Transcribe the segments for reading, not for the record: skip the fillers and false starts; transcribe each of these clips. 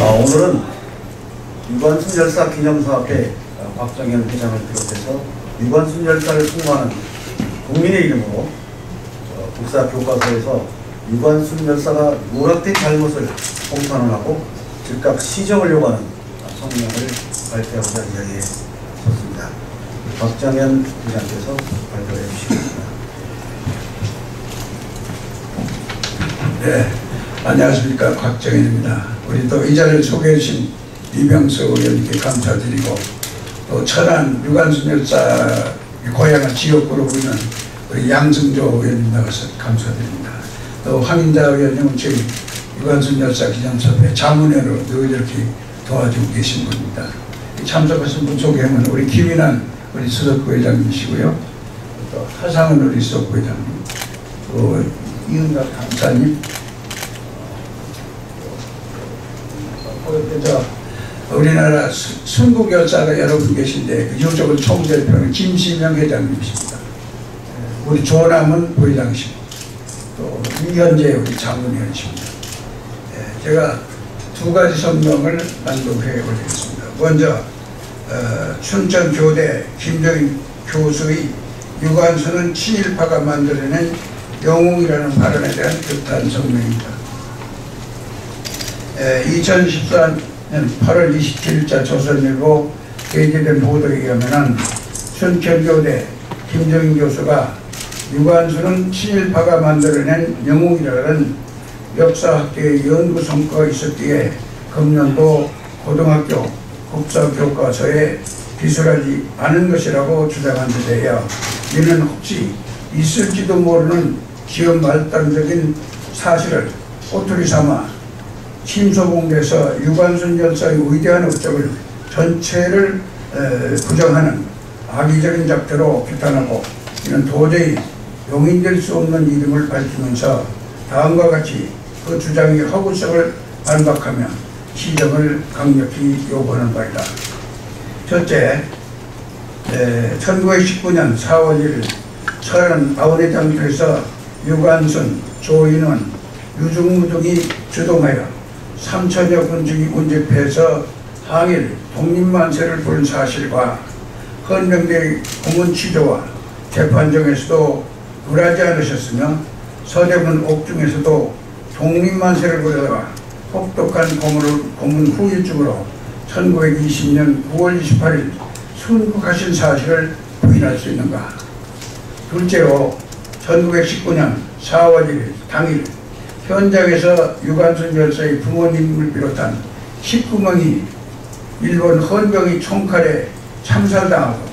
오늘은 유관순 열사 기념사업회 박정현 회장을 비롯해서 유관순 열사를 숭고하는 국민의 이름으로 국사 교과서에서 유관순 열사가 누락된 잘못을 공탄을 하고 즉각 시정을 요구하는 성명을 발표하고자 이 자리에 섰습니다. 박정현 회장께서 발표해 주시겠습니다. 네, 안녕하십니까, 박정현입니다. 우리 또 이 자리를 소개해 주신 이병수 의원님께 감사드리고, 또 천안 유관순 열사 고향을 지역구로 부르는 우리 양승조 의원님 나와서 감사드립니다. 또 황인자 의원님은 저희 유관순 열사 기념사업회 자문회로 늘 이렇게 도와주고 계신 분입니다. 참석하신 분 소개하면 우리 김인환 우리 수석부 회장님이시고요, 또 하상은 우리 수석부 회장님, 또 이은각 강사님, 우리나라 순국 열사가 여러분 계신데 이쪽은 총대표는 김시명 회장님이십니다. 우리 조남은 부회장이시고, 또 이현재 우리 장문위원이십니다. 제가 두 가지 성명을 낭독해 올리겠습니다. 먼저 춘천교대 김정인 교수의 유관순은 친일파가 만들어낸 영웅이라는 발언에 대한 규탄 성명입니다. 2014년 8월 27일자 조선일보 게재된 보도에 의하면 춘천교대 김정인 교수가 유관순은 친일파가 만들어낸 영웅이라는 역사학계의 연구 성과가 있었기에 금년도 고등학교 국사교과서에 기술하지 않은 것이라고 주장한 데 대하여 이는 혹시 있을지도 모르는 기업 말단적인 사실을 꼬투리 삼아 침소봉대에서 유관순 열사의 위대한 업적을 전체를 부정하는 악의적인 작태로 규탄하고, 이는 도저히 용인될 수 없는 이름을 밝히면서 다음과 같이 그 주장의 허구성을 반박하며 시정을 강력히 요구하는 바이다. 첫째, 1919년 4월 1일 천안 아원의 장터에서 유관순, 조인원, 유중무 등이 주동하여 3천여 군중이 운집해서 항일 독립만세를 부른 사실과 헌병대의 고문 취조와 재판정에서도 굴하지 않으셨으며 서대문 옥중에서도 독립만세를 부르다가 혹독한 고문 후유증으로 1920년 9월 28일 순국하신 사실을 부인할 수 있는가. 둘째로 1919년 4월 1일 당일 현장에서 유관순 열사의 부모님을 비롯한 19명이 일본 헌병의 총칼에 참살당하고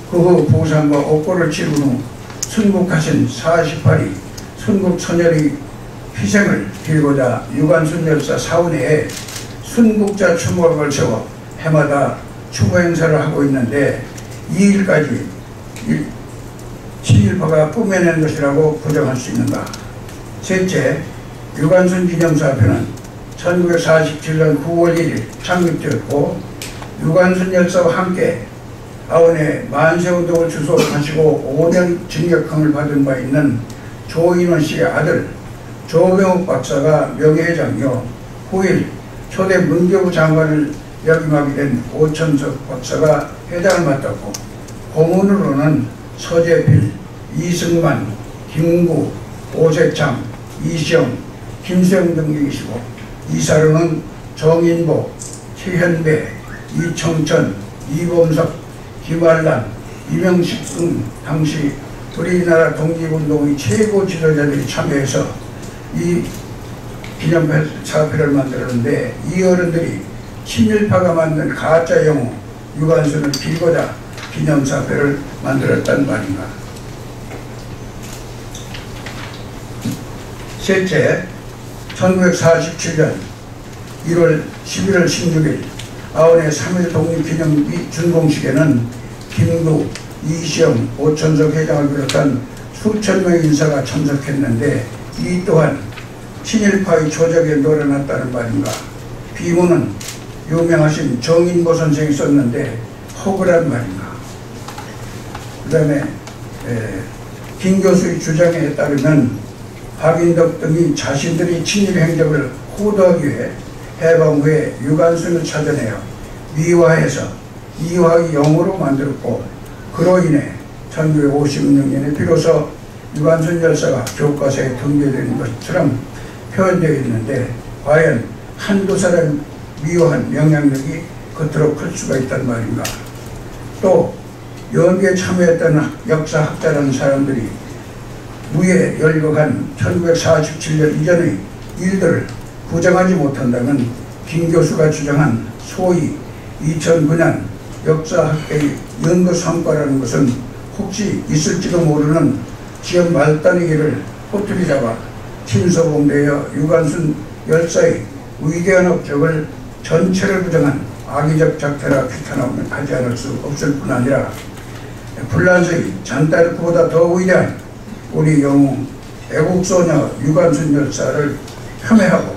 그 후 부상과 옥고를 치른 후 순국하신 48위 순국 처녀의 희생을 빌고자 유관순 열사 사원회에 순국자 추모를 세워 해마다 추모 행사를 하고 있는데, 이 일까지 친일파가 꾸며낸 것이라고 부정할 수 있는가. 셋째, 유관순 기념사업회는 1947년 9월 1일 창립되었고, 유관순 열사와 함께 아원의 만세운동을 주소하시고 5년 징역형을 받은 바 있는 조인원 씨의 아들 조병욱 박사가 명예회장이요, 후일 초대 문교부 장관을 역임하게 된 오천석 박사가 회장을 맡았고, 고문으로는 서재필, 이승만, 김구, 오세창, 이시영, 김수영 등이 계시고, 이사로는 정인보, 최현배, 이청천, 이범석, 김알란, 이명식 등 당시 우리나라 독립운동의 최고 지도자들이 참여해서 이 기념사업회를 만들었는데, 이 어른들이 친일파가 만든 가짜 영웅 유관순을 빌고자 기념사업회를 만들었단 말인가. 셋째, 1947년 11월 16일 아원의 3.1 독립기념비 준공식에는 김구, 이시영, 오천석 회장을 비롯한 수천 명의 인사가 참석했는데, 이 또한 친일파의 조작에 놀아났다는 말인가. 비문은 유명하신 정인보 선생이 썼는데 허구란 말인가. 그 다음에 김 교수의 주장에 따르면 박인덕 등이 자신들이 친일 행적을 호도하기 위해 해방 후에 유관순을 찾아내어 미화해서 이화의 영으로 만들었고, 그로 인해 1956년에 비로소 유관순 열사가 교과서에 등재된 것처럼 표현되어 있는데, 과연 한두 사람 미화한 영향력이 그토록 클 수가 있단 말인가. 또 연구에 참여했던 역사학자라는 사람들이 무예 열거한 1947년 이전의 일들을 부정하지 못한다면 김 교수가 주장한 소위 2009년 역사학계의 연구 성과라는 것은 혹시 있을지도 모르는 지연 말단의 길을 꼬투리 잡아 침소봉대여 유관순 열사의 위대한 업적을 전체를 부정한 악의적 작태라 규탄하지 않을 수 없을 뿐 아니라 불란서의 잔다르크보다 더 위대한 우리 영웅 애국소녀 유관순 열사를 폄훼하고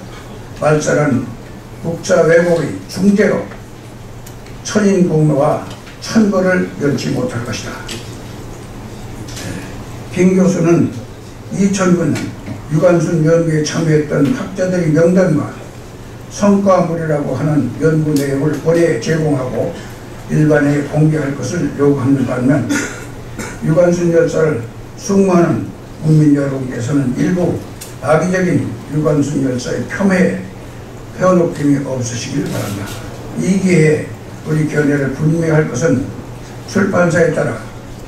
말살한 국자 왜곡의 중재로 천인공로와 천벌을 면치 못할 것이다. 김 교수는 2009년 유관순 연구에 참여했던 학자들의 명단과 성과물이라고 하는 연구 내용을 본회에 제공하고 일반에 공개할 것을 요구하는 반면, 유관순 열사를 숭모하는 국민 여러분께서는 일부 악의적인 유관순 열사의 폄훼에 펴놓김이 없으시길 바란다. 이 기회에 우리 견해를 분명할 것은 출판사에 따라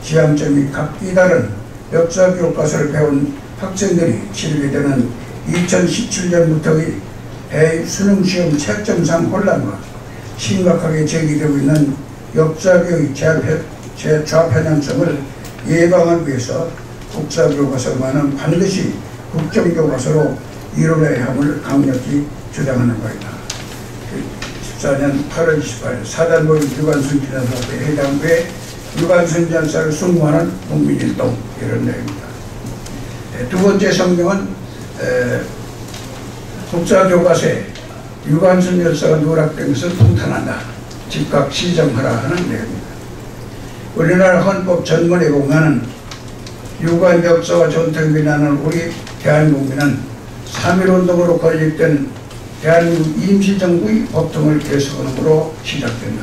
지향점이 각기 다른 역사 교과서를 배운 학생들이 치르게 되는 2017년부터의 대입 수능시험 채점상 혼란과 심각하게 제기되고 있는 역사교의 재좌편향성을 예방하기 위해서 국사교과서만은 반드시 국정교과서로 이뤄내야 함을 강력히 주장하는 바이다. 14년 8월 28일 사단법인 유관순 기념사업회 해당부에 유관순 열사를 숭모하는 국민일동, 이런 내용입니다. 두 번째 성명은 국사교과서에 유관순 열사가 누락된 것을 통탄한다. 즉각 시정하라 하는 내용입니다. 우리나라 헌법 전문에 보면은 유관 역사와 전통을 비난하는 우리 대한민국민은 3.1운동으로 건립된 대한민국 임시정부의 법통을 개선으로 시작된다.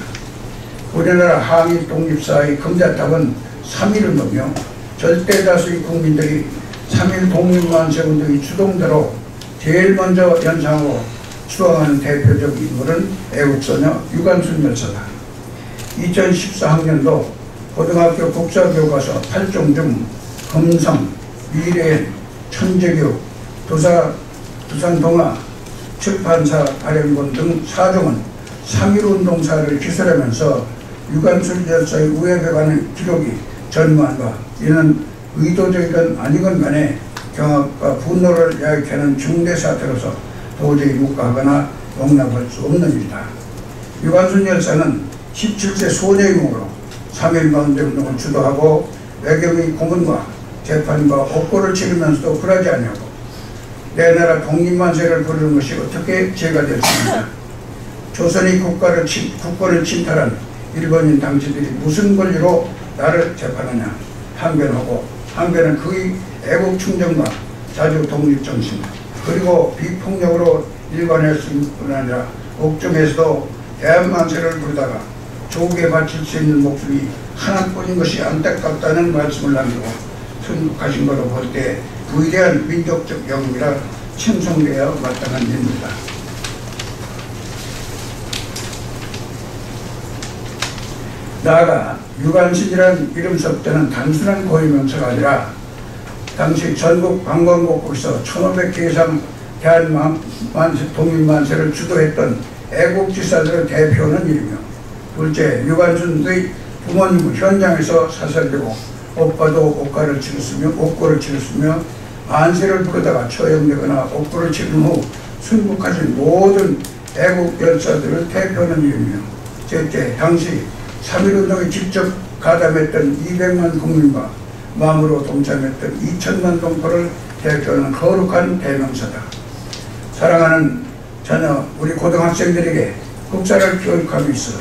우리나라 항일 독립사의 금자탑은 3.1운동이며 절대다수의 국민들이 3.1 독립만세운동의 주동대로 제일 먼저 연상하고 추앙하는 대표적 인물은 애국소녀 유관순 열사다. 2014학년도 고등학교 국사교과서 8종 중 금성, 미래엔, 천재교육, 두산동아, 출판사 발행본 등 4종은 3.1운동사를 기술하면서 유관순 열사의 우애에 관한 기록이 전무한다. 이는 의도적이건 아니건 간에 경악과 분노를 야기하는 중대 사태로서 도저히 묵과하거나 용납할 수 없는 일이다. 유관순 열사는 17세 소녀의 몸으로 3.1운동을 주도하고 외경의 고문과 재판과 옥고를 치르면서도 굴하지 아니하고 내 나라 독립만세를 부르는 것이 어떻게 죄가 될 수 있느냐. 조선의 국권을 침탈한 일본인 당신들이 무슨 권리로 나를 재판하냐. 항변은 그의 애국 충정과 자주 독립정신 그리고 비폭력으로 일관했을 뿐 아니라 옥중에서도 대한만세를 부르다가 조국에 바칠 수 있는 목숨이 하나뿐인 것이 안타깝다는 말씀을 남기고 순국하신 것으로 볼 때 위대한 민족적 영웅이라 칭송되어 마땅한 일입니다. 나아가 유관순이라는 이름 석자는 단순한 고유명사가 아니라 당시 전국 관광국에서 1,500개 이상 대한만세, 독립만세를 주도했던 애국지사들을 대표하는 이름이며, 둘째, 유관순의 부모님은 현장에서 사살되고 오빠도 옥고를 치렀으며 만세를 부르다가 처형되거나 옥고를 치른 후 순국하신 모든 애국 열사들을 대표하는 이름이며, 셋째, 당시 3.1운동에 직접 가담했던 200만 국민과 마음으로 동참했던 2천만 동포를 대표하는 거룩한 대명사다. 사랑하는 자녀 우리 고등학생들에게 국사를 교육하고 있어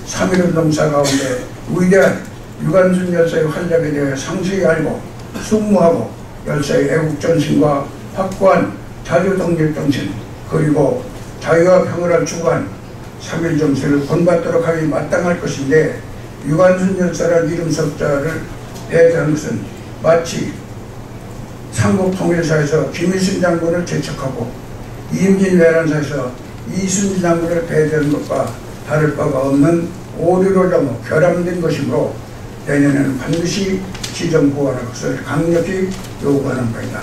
3.1운동사 가운데 위대한 유관순 열사의 활약에 대해 상세히 알고 숭모하고 열사의 애국전신과 확고한 자주독립정신 그리고 자유와 평화를 추구한 3.1 정신을 본받도록 하기 마땅할 것인데 유관순 열사라는 이름 석자를 배제한 것은 마치 삼국통일사에서 김일순 장군을 제척하고 이임진 내란사에서 이순신 장군을 배제한 것과 다를 바가 없는 오류를 넘어 결함된 것이므로 내년에는 반드시 지정 보완할 것을 강력히 요구하는 바이다.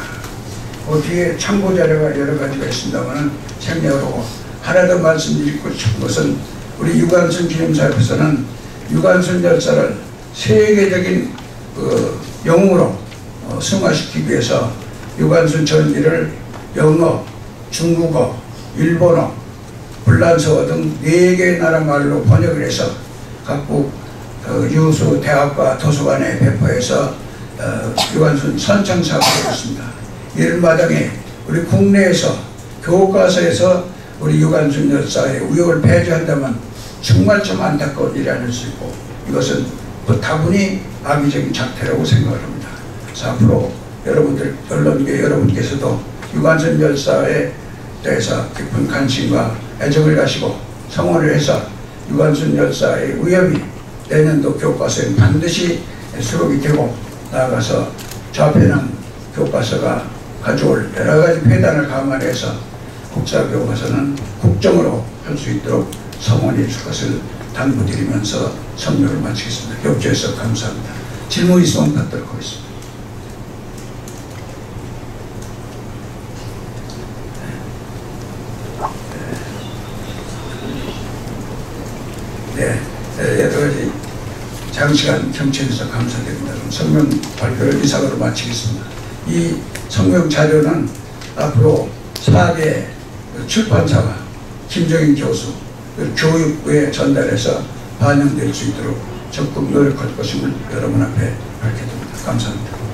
뒤에 참고 자료가 여러 가지가 있습니다만 생략하고 하나 더 말씀드리고 싶은 것은 우리 유관순 기념사 앞에서는 유관순 열사를 세계적인 영웅으로 승화시키기 위해서 유관순 전기를 영어, 중국어, 일본어, 불란서어 등 4개의 나라 말로 번역을 해서 각국 유수 대학과 도서관에 배포해서 유관순 선창사업을 했습니다. 이런 마당에 우리 국내에서 교과서에서 우리 유관순 열사의 우역을 배제한다면 정말 좀 안타까운 일이 아닐 수 있고 이것은 다분히 악의적인 작태라고 생각을 합니다. 그래서 앞으로 여러분들 언론계 여러분께서도 유관순 열사에 대해서 깊은 관심과 애정을 가시고 성원을 해서 유관순 열사의 위협이 내년도 교과서에 반드시 수록이 되고 나아가서 좌편향 교과서가 가져올 여러가지 폐단을 감안해서 국사교과서는 국정으로 할 수 있도록 성원해 줄 것을 당부드리면서 설명을 마치겠습니다. 협조해 주셔서 감사합니다. 질문 있으면 받도록 하겠습니다. 네, 여러 가지 장시간 경청해 주셔서 감사드립니다. 그럼 성명 발표를 이상으로 마치겠습니다. 이 성명 자료는 앞으로 4개 출판사와 김정인 교수, 교육부에 전달해서 반영될 수 있도록 적극 노력할 것임을 여러분 앞에 밝혀듭니다. 감사합니다.